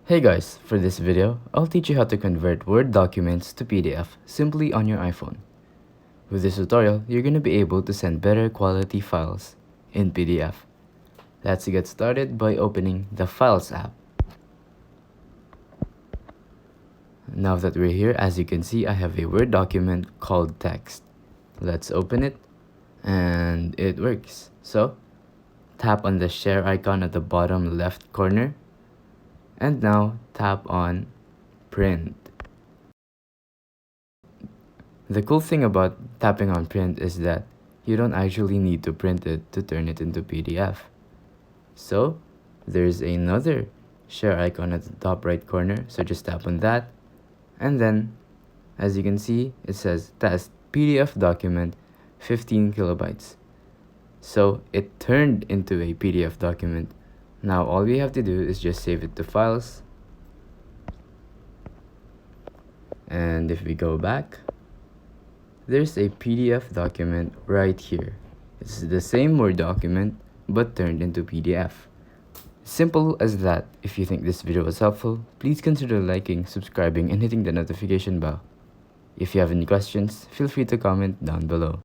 Hey guys, for this video, I'll teach you how to convert Word documents to PDF simply on your iPhone. With this tutorial, you're going to be able to send better quality files in PDF. Let's get started by opening the Files app. Now that we're here, as you can see, I have a Word document called text. Let's open it, and it works. So, tap on the share icon at the bottom left corner, and now tap on print. The cool thing about tapping on print is that you don't actually need to print it to turn it into PDF. So there's another share icon at the top right corner, so just tap on that, and then as you can see, it says test PDF document 15 kilobytes. So it turned into a PDF document. Now all we have to do is just save it to files, and if we go back, there's a PDF document right here. It's the same Word document but turned into PDF. Simple as that. If you think this video was helpful, please consider liking, subscribing, and hitting the notification bell. If you have any questions, feel free to comment down below.